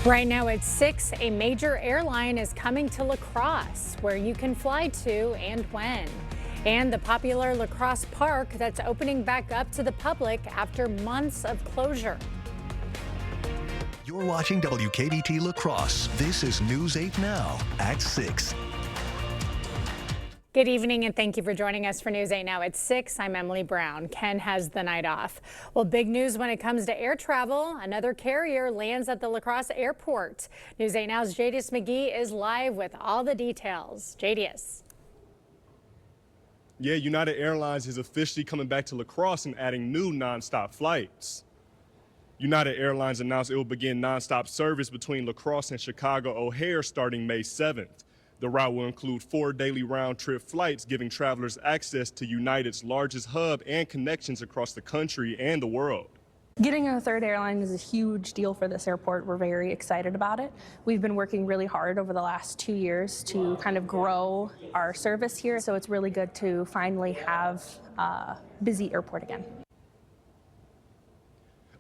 Right now at 6, a major airline is coming to La Crosse, where you can fly to and when. And the popular La Crosse Park that's opening back up to the public after months of closure. You're watching WKBT La Crosse. This is News 8 Now at 6. Good evening and thank you for joining us for News 8 Now at 6. I'm Emily Brown. Ken has the night off. Well, big news when it comes to air travel. Another carrier lands at the La Crosse airport. News 8 Now's Jadius McGee is live with all the details. Jadius. Yeah, United Airlines is officially coming back to La Crosse and adding new nonstop flights. United Airlines announced it will begin nonstop service between La Crosse and Chicago O'Hare starting May 7th. The route will include 4 daily round-trip flights, giving travelers access to United's largest hub and connections across the country and the world. Getting a third airline is a huge deal for this airport. We're very excited about it. We've been working really hard over the last 2 years to kind of grow our service here, so it's really good to finally have a busy airport again.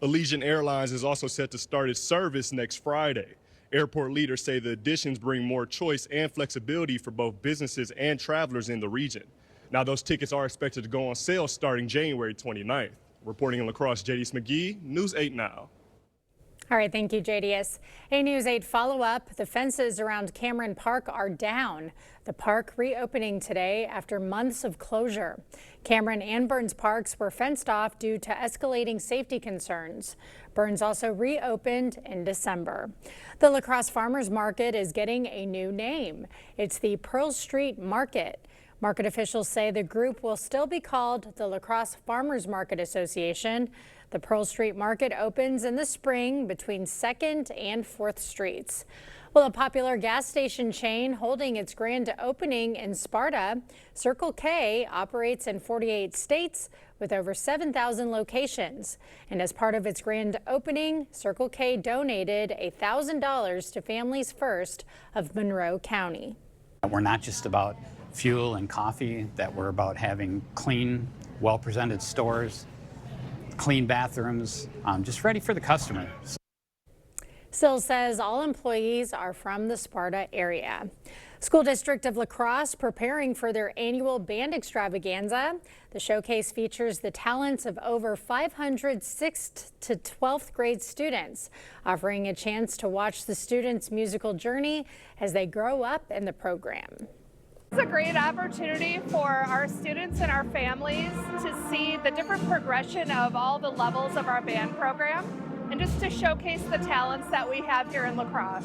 Allegiant Airlines is also set to start its service next Friday. Airport leaders say the additions bring more choice and flexibility for both businesses and travelers in the region. Now, those tickets are expected to go on sale starting January 29th. Reporting in La Crosse, Jadius McGee, News 8 Now. All right, thank you, Jadius. A News 8 follow-up. The fences around Cameron Park are down. The park reopening today after months of closure. Cameron and Burns Parks were fenced off due to escalating safety concerns. Burns also reopened in December. The La Crosse Farmers Market is getting a new name. It's the Pearl Street Market. Market officials say the group will still be called the La Crosse Farmers Market Association. The Pearl Street Market opens in the spring between 2nd and 4th Streets. Well, a popular gas station chain holding its grand opening in Sparta, Circle K operates in 48 states with over 7,000 locations. And as part of its grand opening, Circle K donated $1,000 to Families First of Monroe County. We're not just about fuel and coffee, that we're about having clean, well-presented stores, clean bathrooms, just ready for the customer. Sills says all employees are from the Sparta area. School District of La Crosse preparing for their annual band extravaganza. The showcase features the talents of over 500 6th to 12th grade students, offering a chance to watch the students' musical journey as they grow up in the program. It's a great opportunity for our students and our families to see the different progression of all the levels of our band program and just to showcase the talents that we have here in La Crosse.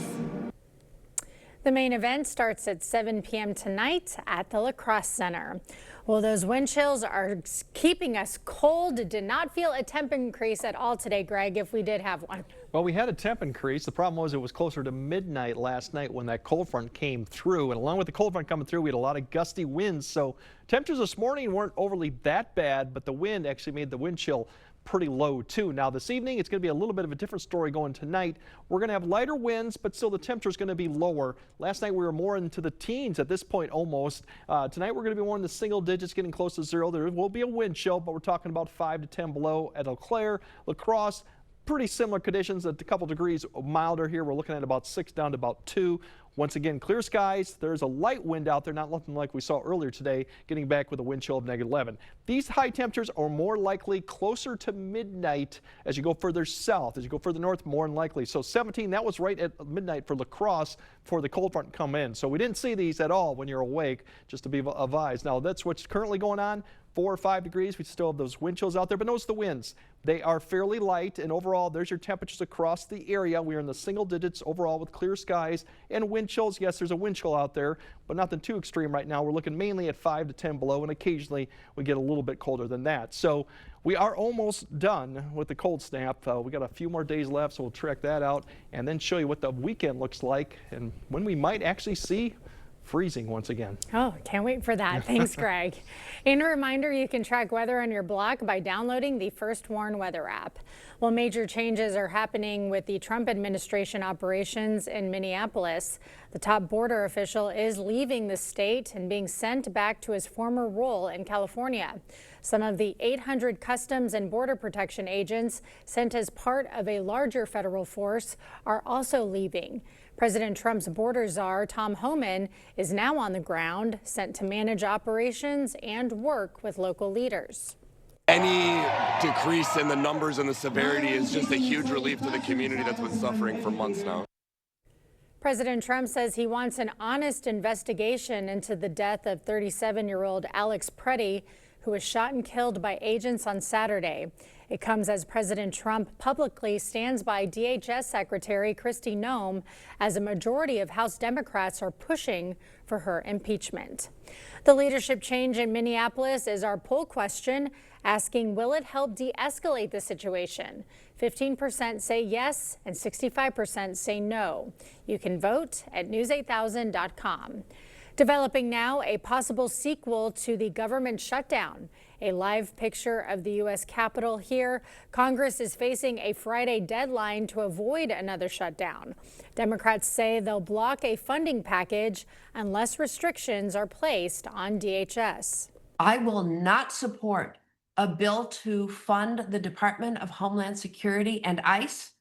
The main event starts at 7 p.m. tonight at the La Crosse Center. Well, those wind chills are keeping us cold. Did not feel a temp increase at all today, Greg, if we did have one. Well, we had a temp increase. The problem was it was closer to midnight last night when that cold front came through. And along with the cold front coming through, we had a lot of gusty winds. So temperatures this morning weren't overly that bad, but the wind actually made the wind chill pretty low too. Now this evening it's going to be a little bit of a different story going tonight. We're going to have lighter winds, but still the temperature is going to be lower. Last night we were more into the teens at this point almost. Tonight we're going to be more in the single digits, getting close to 0. There will be a wind chill, but we're talking about 5 to 10 below at Eau Claire, La Crosse. Pretty similar conditions, a couple degrees milder here. We're looking at about 6 down to about 2. Once again, clear skies. There's a light wind out there, not nothing like we saw earlier today, getting back with a wind chill of -11. These high temperatures are more likely closer to midnight as you go further south. As you go further north, more than likely. So 17, that was right at midnight for La Crosse for the cold front to come in. So we didn't see these at all when you're awake, just to be advised. Now that's what's currently going on. 4 or 5 degrees. We still have those wind chills out there, but notice the winds. They are fairly light, and overall, there's your temperatures across the area. We are in the single digits overall with clear skies and wind chills. Yes, there's a wind chill out there, but nothing too extreme right now. We're looking mainly at 5 to 10 below, and occasionally we get a little bit colder than that. So we are almost done with the cold snap. We got a few more days left, so we'll check that out and then show you what the weekend looks like and when we might actually see freezing once again. Oh, can't wait for that. Thanks, Greg. And a reminder, you can track weather on your block by downloading the First Warn weather app. Well, major changes are happening with the Trump administration operations in Minneapolis. The top border official is leaving the state and being sent back to his former role in California. Some of the 800 Customs and Border Protection agents sent as part of a larger federal force are also leaving. President Trump's border czar, Tom Homan, is now on the ground, sent to manage operations and work with local leaders. Any decrease in the numbers and the severity is just a huge relief to the community that's been suffering for months now. President Trump says he wants an honest investigation into the death of 37-year-old Alex Preddy, who was shot and killed by agents on Saturday. It comes as President Trump publicly stands by DHS Secretary Kristi Noem as a majority of House Democrats are pushing for her impeachment. The leadership change in Minneapolis is our poll question, asking will it help de-escalate the situation? 15% say yes and 65% say no. You can vote at news8000.com. Developing now, a possible sequel to the government shutdown. A live picture of the U.S. Capitol here. Congress is facing a Friday deadline to avoid another shutdown. Democrats say they'll block a funding package unless restrictions are placed on DHS. I will not support a bill to fund the Department of Homeland Security and ICE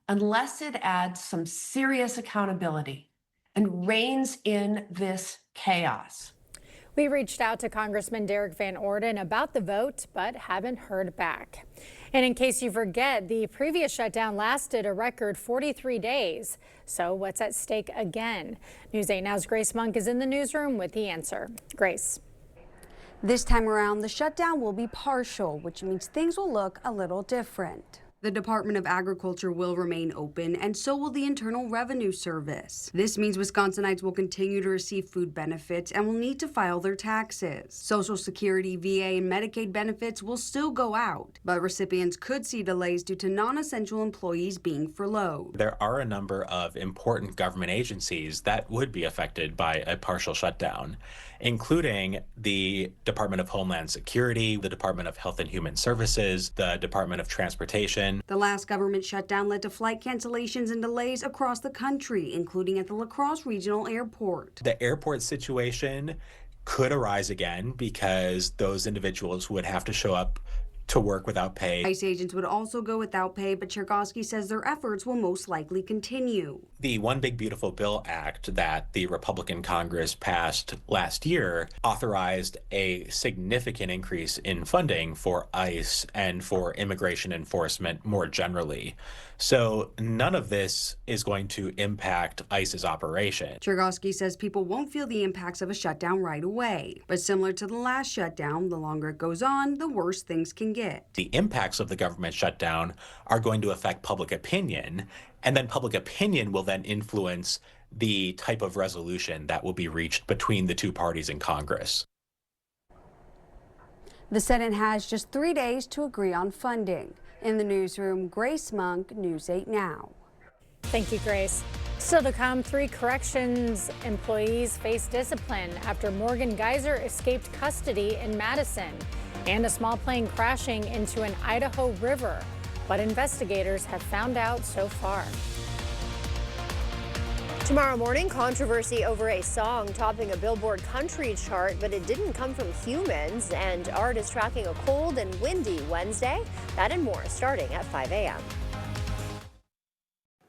unless it adds some serious accountability and reins in this chaos. We reached out to Congressman Derek Van Orden about the vote, but haven't heard back. And in case you forget, the previous shutdown lasted a record 43 days. So what's at stake again? News 8 Now's Grace Monk is in the newsroom with the answer. Grace. This time around, the shutdown will be partial, which means things will look a little different. The Department of Agriculture will remain open, and so will the Internal Revenue Service. This means Wisconsinites will continue to receive food benefits and will need to file their taxes. Social Security, VA, and Medicaid benefits will still go out, but recipients could see delays due to non-essential employees being furloughed. There are a number of important government agencies that would be affected by a partial shutdown, including the Department of Homeland Security, the Department of Health and Human Services, the Department of Transportation. The last government shutdown led to flight cancellations and delays across the country, including at the La Crosse Regional Airport. The airport situation could arise again because those individuals would have to show up to work without pay. ICE agents would also go without pay, but Chergosky says their efforts will most likely continue. The One Big Beautiful Bill Act that the Republican Congress passed last year authorized a significant increase in funding for ICE and for immigration enforcement more generally. So none of this is going to impact ICE's operation. Chergosky says people won't feel the impacts of a shutdown right away. But similar to the last shutdown, the longer it goes on, the worse things can get. The impacts of the government shutdown are going to affect public opinion, and then public opinion will then influence the type of resolution that will be reached between the two parties in Congress. The Senate has just 3 days to agree on funding. In the newsroom, Grace Monk, News 8 Now. Thank you, Grace. Still to come, 3 corrections employees face discipline after Morgan Geyser escaped custody in Madison, and a small plane crashing into an Idaho river. What investigators have found out so far. Tomorrow morning, controversy over a song topping a Billboard country chart, but it didn't come from humans, and art is tracking a cold and windy Wednesday. That and more starting at 5 a.m.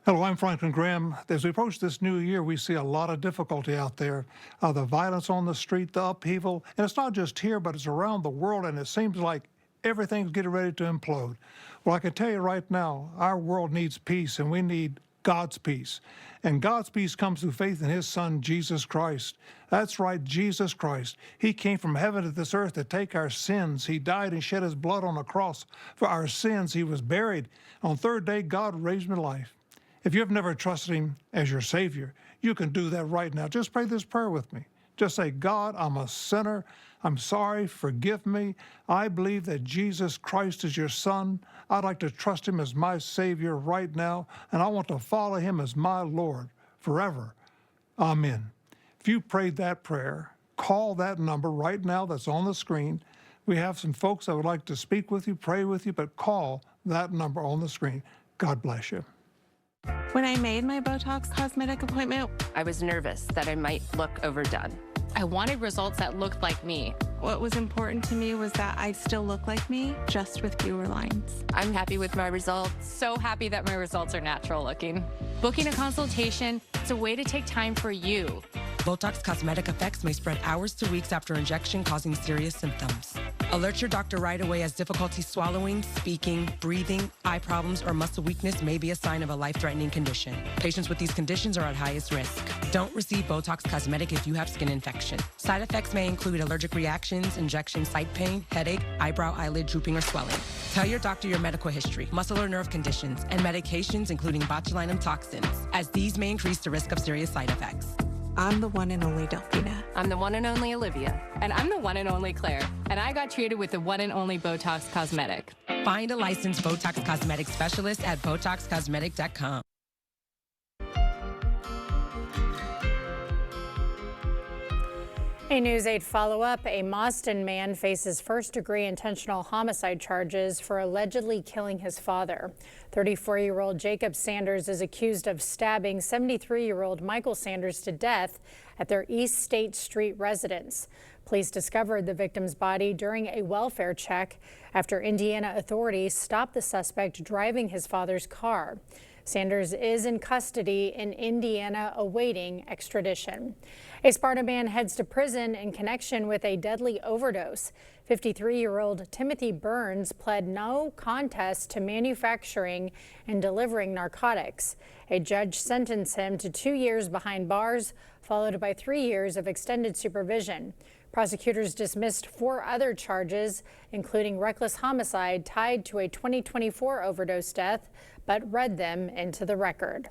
Hello, I'm Franklin Graham. As we approach this new year, we see a lot of difficulty out there. The violence on the street, the upheaval, and it's not just here, but it's around the world, and it seems like everything's getting ready to implode. Well, I can tell you right now, our world needs peace, and we need God's peace. And God's peace comes through faith in his son, Jesus Christ. That's right, Jesus Christ. He came from heaven to this earth to take our sins. He died and shed his blood on a cross for our sins. He was buried. On the third day, God raised him to life. If you have never trusted him as your Savior, you can do that right now. Just pray this prayer with me. Just say, God, I'm a sinner. I'm sorry. Forgive me. I believe that Jesus Christ is your son. I'd like to trust him as my Savior right now, and I want to follow him as my Lord forever. Amen. If you prayed that prayer, call that number right now that's on the screen. We have some folks that would like to speak with you, pray with you, but call that number on the screen. God bless you. When I made my Botox Cosmetic appointment, I was nervous that I might look overdone. I wanted results that looked like me. What was important to me was that I'd still look like me, just with fewer lines. I'm happy with my results. So happy that my results are natural looking. Booking a consultation, it's a way to take time for you. Botox Cosmetic effects may spread hours to weeks after injection, causing serious symptoms. Alert your doctor right away, as difficulty swallowing, speaking, breathing, eye problems, or muscle weakness may be a sign of a life-threatening condition. Patients with these conditions are at highest risk. Don't receive Botox Cosmetic if you have skin infection. Side effects may include allergic reactions, injection site pain, headache, eyebrow, eyelid drooping, or swelling. Tell your doctor your medical history, muscle or nerve conditions, and medications including botulinum toxins, as these may increase the risk of serious side effects. I'm the one and only Delphina. I'm the one and only Olivia. And I'm the one and only Claire. And I got treated with the one and only Botox Cosmetic. Find a licensed Botox Cosmetic specialist at BotoxCosmetic.com. A News 8 follow-up. A Mauston man faces first-degree intentional homicide charges for allegedly killing his father. 34-year-old Jacob Sanders is accused of stabbing 73-year-old Michael Sanders to death at their East State Street residence. Police discovered the victim's body during a welfare check after Indiana authorities stopped the suspect driving his father's car. Sanders is in custody in Indiana awaiting extradition. A Sparta man heads to prison in connection with a deadly overdose. 53-year-old Timothy Burns pled no contest to manufacturing and delivering narcotics. A judge sentenced him to 2 years behind bars, followed by 3 years of extended supervision. Prosecutors dismissed 4 other charges, including reckless homicide tied to a 2024 overdose death, but read them into the record.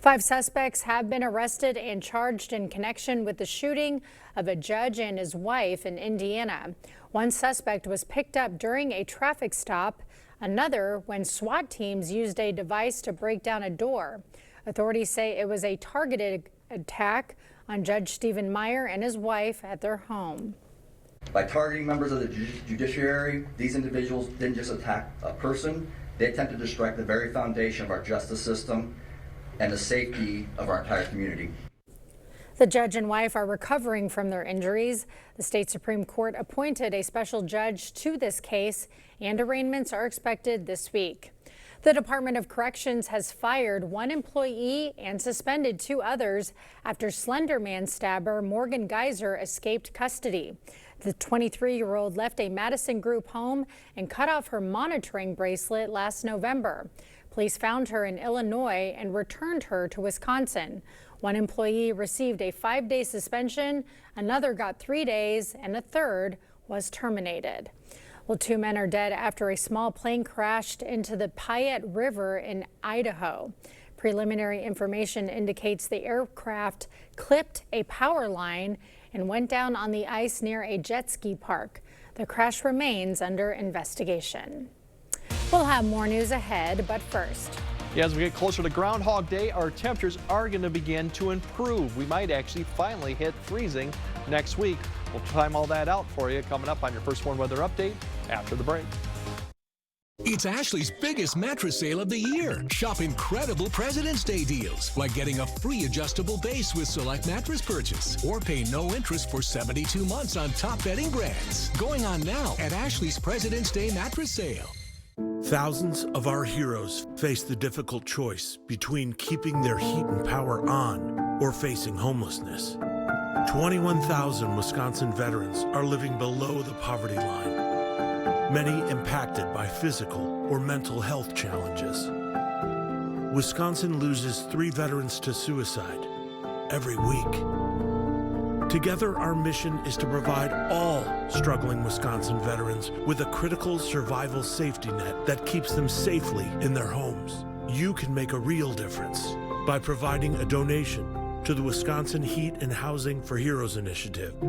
5 suspects have been arrested and charged in connection with the shooting of a judge and his wife in Indiana. One suspect was picked up during a traffic stop, another when SWAT teams used a device to break down a door. Authorities say it was a targeted attack on Judge Stephen Meyer and his wife at their home. By targeting members of the judiciary, these individuals didn't just attack a person, they attempted to strike the very foundation of our justice system and the safety of our entire community. The judge and wife are recovering from their injuries. The state Supreme Court appointed a special judge to this case, and arraignments are expected this week. The Department of Corrections has fired 1 employee and suspended 2 others after Slender Man stabber Morgan Geyser escaped custody. The 23-year-old left a Madison Group home and cut off her monitoring bracelet last November. Police found her in Illinois and returned her to Wisconsin. 1 employee received a 5-day suspension, another got 3 days, and a third was terminated. Well, 2 men are dead after a small plane crashed into the Payette River in Idaho. Preliminary information indicates the aircraft clipped a power line and went down on the ice near a jet ski park. The crash remains under investigation. We'll have more news ahead, but first. Yeah, as we get closer to Groundhog Day, our temperatures are going to begin to improve. We might actually finally hit freezing next week. We'll time all that out for you coming up on your First Warn Weather Update after the break. It's Ashley's biggest mattress sale of the year. Shop incredible President's Day deals, like getting a free adjustable base with select mattress purchase, or pay no interest for 72 months on top bedding brands. Going on now at Ashley's President's Day mattress sale. Thousands of our heroes face the difficult choice between keeping their heat and power on or facing homelessness. 21,000 Wisconsin veterans are living below the poverty line, many impacted by physical or mental health challenges. Wisconsin loses 3 veterans to suicide every week. Together, our mission is to provide all struggling Wisconsin veterans with a critical survival safety net that keeps them safely in their homes. You can make a real difference by providing a donation to the Wisconsin Heat and Housing for Heroes initiative,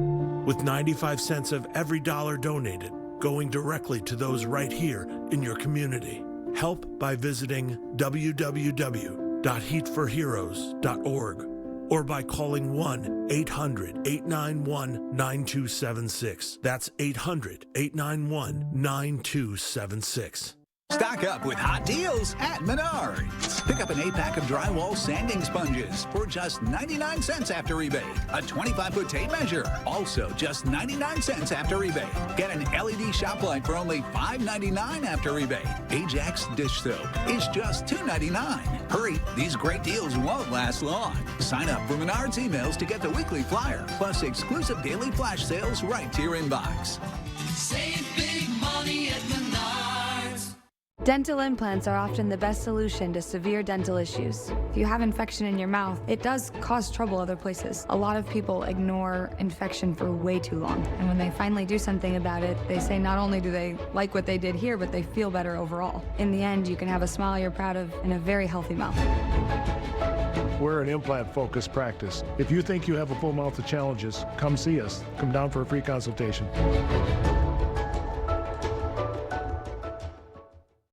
with 95 cents of every dollar donated going directly to those right here in your community. Help by visiting www.heatforheroes.org or by calling 1-800-891-9276. That's 800-891-9276. Stock up with hot deals at Menards. Pick up an 8-pack of drywall sanding sponges for just 99 cents after rebate. A 25-foot tape measure, also just 99 cents after rebate. Get an LED shop light for only $5.99 after rebate. Ajax dish soap is just $2.99. Hurry, these great deals won't last long. Sign up for Menards emails to get the weekly flyer, plus exclusive daily flash sales right to your inbox. Save big money at Menards. Dental implants are often the best solution to severe dental issues. If you have infection in your mouth, it does cause trouble other places. A lot of people ignore infection for way too long. And when they finally do something about it, they say not only do they like what they did here, but they feel better overall. In the end, you can have a smile you're proud of and a very healthy mouth. We're an implant-focused practice. If you think you have a full mouth of challenges, come see us. Come down for a free consultation.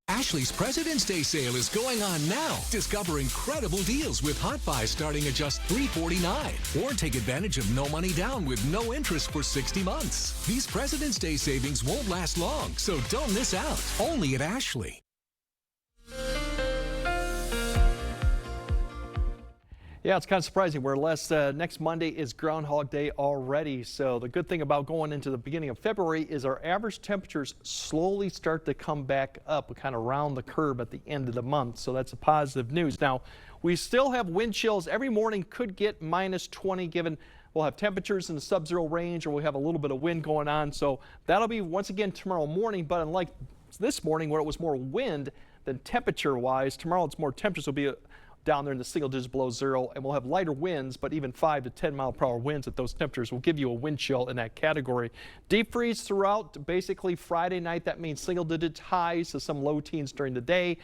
Ashley's President's Day sale is going on now. Discover incredible deals with Hot Buys starting at just $349. Or take advantage of no money down with no interest for 60 months. These President's Day savings won't last long, so don't miss out. Only at Ashley. Yeah, it's kind of surprising. We're next Monday is Groundhog Day already. So the good thing about going into the beginning of February is our average temperatures slowly start to come back up, kind of round the curve at the end of the month. So that's a positive news. Now, we still have wind chills. Every morning could get -20 given we'll have temperatures in the sub-zero range, or we'll have a little bit of wind going on. So that'll be once again tomorrow morning. But unlike this morning where it was more wind than temperature-wise, tomorrow it's more temperatures will be down there in the single digits below zero, and we'll have lighter winds, but even 5 to 10 mile per hour winds at those temperatures will give you a wind chill in that category. Deep freeze throughout basically Friday night. That means single digit highs to some low teens during the day,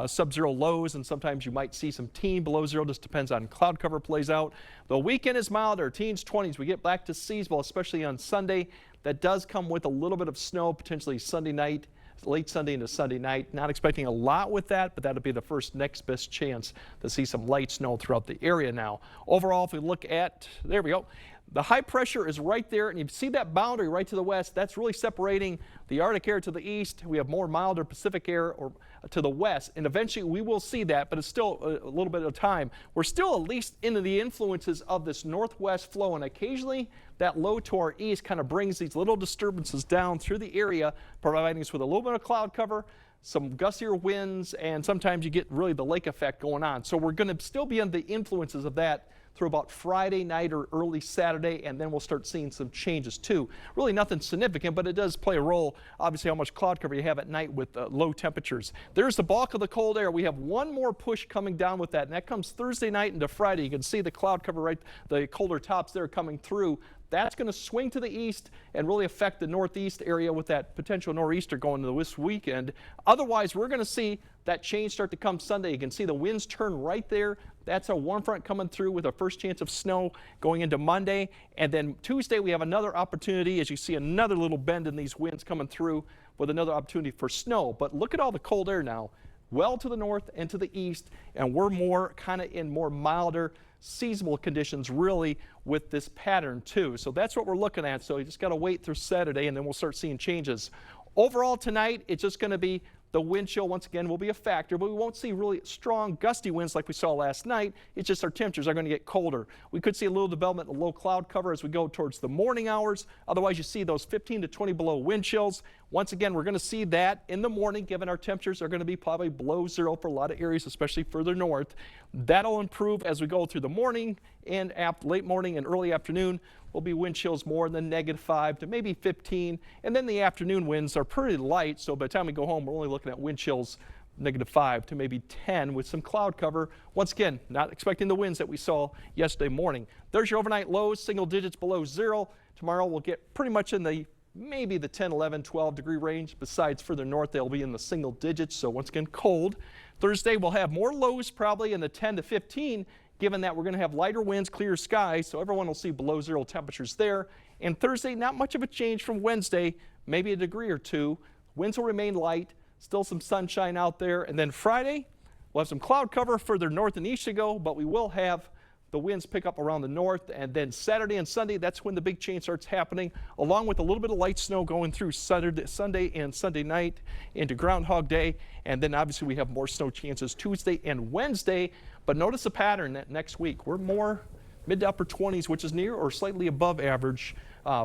sub-zero lows, and sometimes you might see some teen below zero. Just depends on cloud cover plays out. The weekend is milder, teens, 20s. We get back to seasonal, especially on Sunday. That does come with a little bit of snow, potentially Sunday night, late Sunday into Sunday night. Not expecting a lot with that, but that'll be the first next best chance to see some light snow throughout the area now. Overall, if we look at, there we go. The high pressure is right there, and you see that boundary right to the west. That's really separating the Arctic air to the east. We have more milder Pacific air or to the west, and eventually we will see that, but it's still a little bit of time. We're still at least into the influences of this northwest flow, and occasionally that low to our east kind of brings these little disturbances down through the area, providing us with a little bit of cloud cover, some gustier winds, and sometimes you get really the lake effect going on. So we're going to still be under the influences of that through about Friday night or early Saturday, and then we'll start seeing some changes too. Really nothing significant, but it does play a role, obviously, how much cloud cover you have at night with low temperatures. There's the bulk of the cold air. We have one more push coming down with that, and that comes Thursday night into Friday. You can see the cloud cover right, the colder tops there coming through. That's going to swing to the east and really affect the northeast area with that potential nor'easter going into this weekend. Otherwise, we're going to see that change start to come Sunday. You can see the winds turn right there. That's a warm front coming through with a first chance of snow going into Monday. And then Tuesday, we have another opportunity as you see another little bend in these winds coming through with another opportunity for snow. But look at all the cold air now, well to the north and to the east, and we're more kind of in more milder seasonal conditions really with this pattern too. So that's what we're looking at. So you just got to wait through Saturday and then we'll start seeing changes. Overall tonight, it's just going to be the wind chill once again will be a factor, but we won't see really strong gusty winds like we saw last night. It's just our temperatures are going to get colder. We could see a little development of low cloud cover as we go towards the morning hours. Otherwise, you see those 15 to 20 below wind chills. Once again, we're going to see that in the morning, given our temperatures are going to be probably below zero for a lot of areas, especially further north. That'll improve as we go through the morning and late morning and early afternoon. Will be wind chills more than -5 to maybe 15. And then the afternoon winds are pretty light. So by the time we go home, we're only looking at wind chills -5 to maybe 10 with some cloud cover. Once again, not expecting the winds that we saw yesterday morning. There's your overnight lows, single digits below zero. Tomorrow we'll get pretty much in the maybe the 10, 11, 12 degree range. Besides further north, they'll be in the single digits. So once again, cold. Thursday we'll have more lows probably in the 10 to 15. Given that we're going to have lighter winds, clear skies, so everyone will see below zero temperatures there. And Thursday, not much of a change from Wednesday, maybe a degree or two. Winds will remain light, still some sunshine out there. And then Friday, we'll have some cloud cover further north and east to go, but we will have the winds pick up around the north, and then Saturday and Sunday, that's when the big change starts happening, along with a little bit of light snow going through Sunday and Sunday night into Groundhog Day. And then obviously we have more snow chances Tuesday and Wednesday. But notice the pattern that next week we're more mid to upper 20s, which is near or slightly above average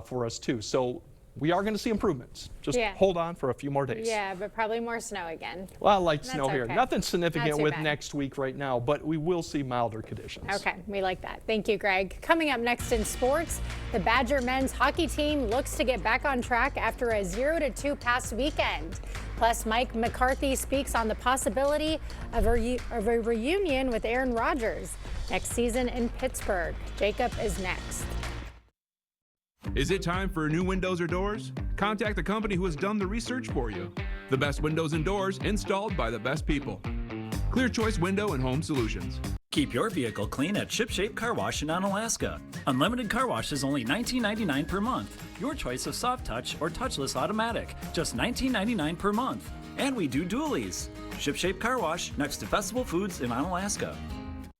for us too. So we are going to see improvements. Just hold on for a few more days. Yeah, but probably more snow again. Well, light snow here. Okay. Nothing significant Not too with bad. next week right now, but we will see milder conditions. Okay, we like that. Thank you, Greg. Coming up next in sports, the Badger men's hockey team looks to get back on track after a 0-2 past weekend. Plus, Mike McCarthy speaks on the possibility of a reunion with Aaron Rodgers next season in Pittsburgh. Jacob is next. Is it time for new windows or doors? Contact the company who has done the research for you. The best windows and doors installed by the best people. Clear Choice Window and Home Solutions. Keep your vehicle clean at ShipShape Car Wash in Onalaska. Unlimited car wash is only $19.99 per month. Your choice of soft touch or touchless automatic, just $19.99 per month. And we do dualies. ShipShape Car Wash next to Festival Foods in Onalaska.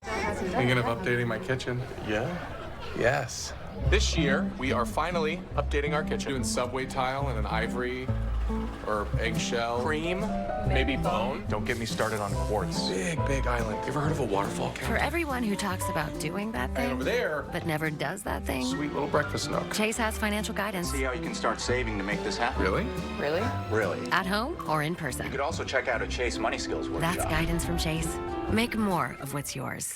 Thinking of updating my kitchen? Yeah. Yes. This year, we are finally updating our kitchen. Doing subway tile and an ivory or eggshell. Cream, maybe bone. Don't get me started on quartz. Big island. You ever heard of a waterfall county? For everyone who talks about doing that thing, And over there, but never does that thing, sweet little breakfast nook. Chase has financial guidance. See how you can start saving to make this happen. Really? Really? Really. At home or in person. You could also check out a Chase Money Skills workshop. That's guidance from Chase. Make more of what's yours.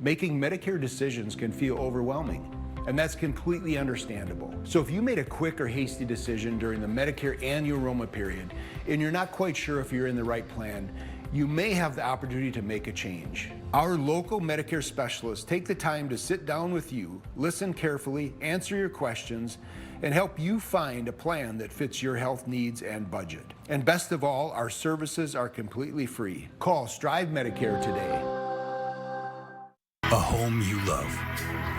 Making Medicare decisions can feel overwhelming, and that's completely understandable. So if you made a quick or hasty decision during the Medicare annual enrollment period, and you're not quite sure if you're in the right plan, you may have the opportunity to make a change. Our local Medicare specialists take the time to sit down with you, listen carefully, answer your questions, and help you find a plan that fits your health needs and budget. And best of all, our services are completely free. Call Strive Medicare today. A home you love.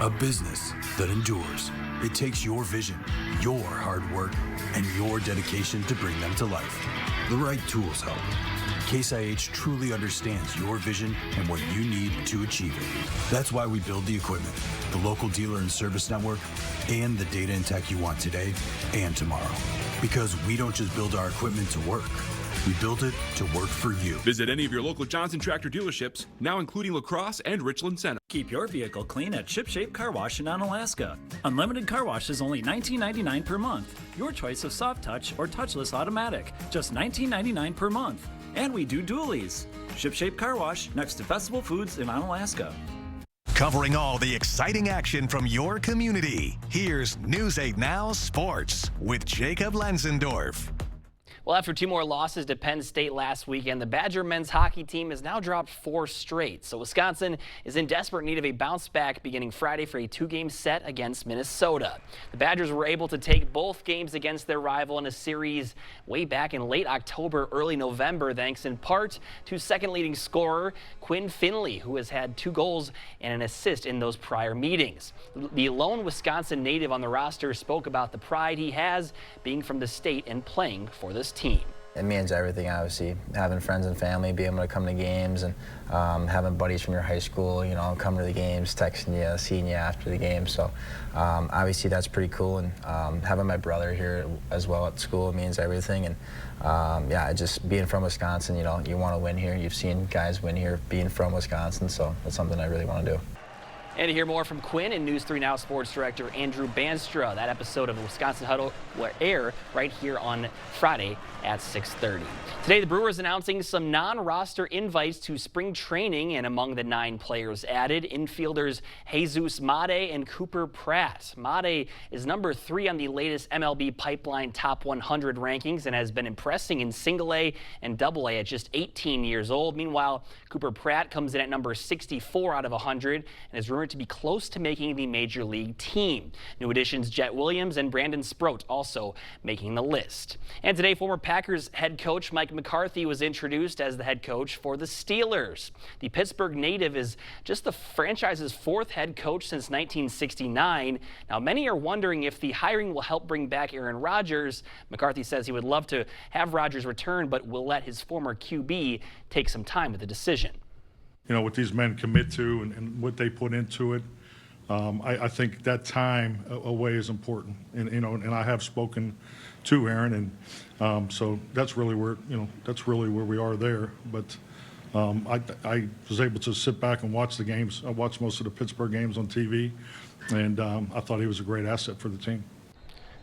A business that endures. It takes your vision, your hard work, and your dedication to bring them to life. The right tools help. Case IH truly understands your vision and what you need to achieve it. That's why we build the equipment, the local dealer and service network, and the data and tech you want today and tomorrow. Because we don't just build our equipment to work. We built it to work for you. Visit any of your local Johnson Tractor dealerships, now including La Crosse and Richland Center. Keep your vehicle clean at ShipShape Car Wash in Onalaska. Unlimited car wash is only $19.99 per month. Your choice of soft touch or touchless automatic, just $19.99 per month. And we do dualies. ShipShape Car Wash next to Festival Foods in Onalaska. Covering all the exciting action from your community. Here's News 8 Now Sports with Jacob Lenzendorf. Well, after two more losses to Penn State last weekend, the Badger men's hockey team has now dropped 4 straight. So Wisconsin is in desperate need of a bounce back beginning Friday for a 2-game set against Minnesota. The Badgers were able to take both games against their rival in a series way back in late October, early November, thanks in part to second leading scorer Quinn Finley, who has had 2 goals and an assist in those prior meetings. The lone Wisconsin native on the roster spoke about the pride he has being from the state and playing for this team. It means everything, obviously. Having friends and family, being able to come to games, and having buddies from your high school, you know, coming to the games, texting you, seeing you after the game. So obviously that's pretty cool. And having my brother here as well at school means everything. And yeah, just being from Wisconsin, you know, you want to win here. You've seen guys win here being from Wisconsin, so that's something I really want to do. And to hear more from Quinn and News 3 Now Sports Director Andrew Banstra, that episode of the Wisconsin Huddle will air right here on Friday at 6:30. Today, the Brewers announcing some non-roster invites to spring training, and among the 9 players added, infielders Jesus Made and Cooper Pratt. Made is number 3 on the latest MLB Pipeline Top 100 rankings and has been impressing in Single-A and Double-A at just 18 years old. Meanwhile, Cooper Pratt comes in at number 64 out of 100 and is rumored to be close to making the Major League team. New additions Jet Williams and Brandon Sproat also making the list. And today, former Packers head coach Mike McCarthy was introduced as the head coach for the Steelers. The Pittsburgh native is just the franchise's 4th head coach since 1969. Now, many are wondering if the hiring will help bring back Aaron Rodgers. McCarthy says he would love to have Rodgers return, but will let his former QB take some time with the decision. what these men commit to and what they put into it. I think that time away is important, and I have spoken to Aaron, and so that's really where we are there. But I was able to sit back and watch the games. I watched most of the Pittsburgh games on TV, and I thought he was a great asset for the team.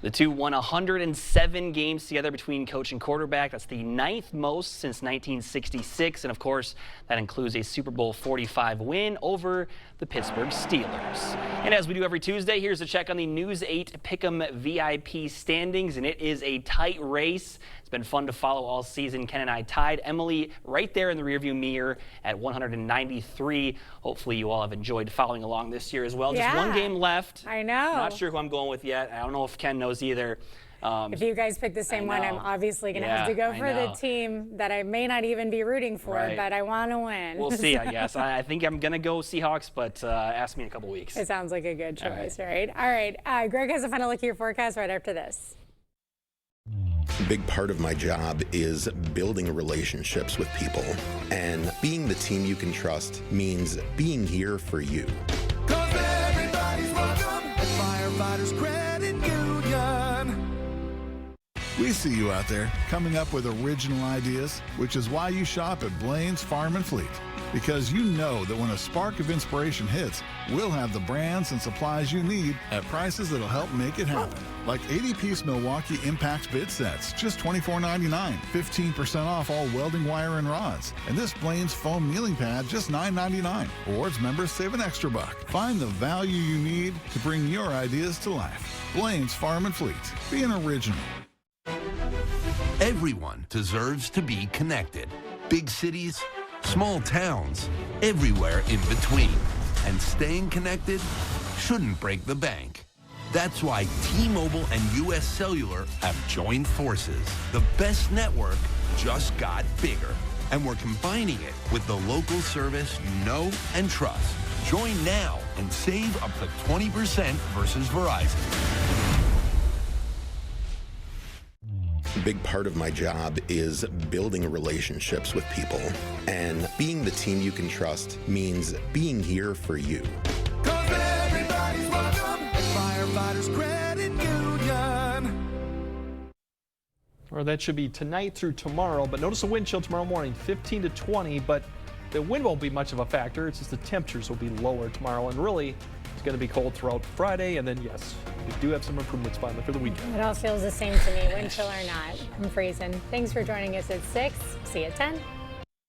The two won 107 games together between coach and quarterback. That's the 9th most since 1966. And of course, that includes a Super Bowl 45 win over the Pittsburgh Steelers. And as we do every Tuesday, here's a check on the News 8 Pick'em VIP standings. And it is a tight race. It's been fun to follow all season. Ken and I tied Emily right there in the rearview mirror at 193. Hopefully you all have enjoyed following along this year as well. Yeah. Just one game left. I know. Not sure who I'm going with yet. I don't know if Ken knows either. If you guys pick the same one, I'm obviously going to have to go for the team that I may not even be rooting for, but I want to win. We'll see, I guess. I think I'm going to go Seahawks, but ask me in a couple weeks. It sounds like a good choice, right? All right. Greg has a final look at your forecast right after this. A big part of my job is building relationships with people, and being the team you can trust means being here for you. 'Cause everybody's welcome at Firefighters Credit Union. We see you out there coming up with original ideas, which is why you shop at Blaine's Farm and Fleet. Because you know that when a spark of inspiration hits, we'll have the brands and supplies you need at prices that'll help make it happen. Like 80-piece Milwaukee Impact bid sets, just $24.99, 15% off all welding wire and rods. And this Blaine's foam kneeling pad, just $9.99. Awards members save an extra buck. Find the value you need to bring your ideas to life. Blaine's Farm and Fleet. Be an original. Everyone deserves to be connected. Big cities, small towns, everywhere in between. And staying connected shouldn't break the bank. That's why T-Mobile and US Cellular have joined forces. The best network just got bigger. And we're combining it with the local service you know and trust. Join now and save up to 20% versus Verizon. A big part of my job is building relationships with people, and being the team you can trust means being here for you. 'Cause everybody's welcome at Firefighters Credit Union. Or that should be tonight through tomorrow, but notice a wind chill tomorrow morning, 15 to 20, but the wind won't be much of a factor. It's just the temperatures will be lower tomorrow, and really it's going to be cold throughout Friday, and then yes, we do have some improvements finally for the weekend. It all feels the same to me, wind chill or not. I'm freezing. Thanks for joining us at 6. See you at 10.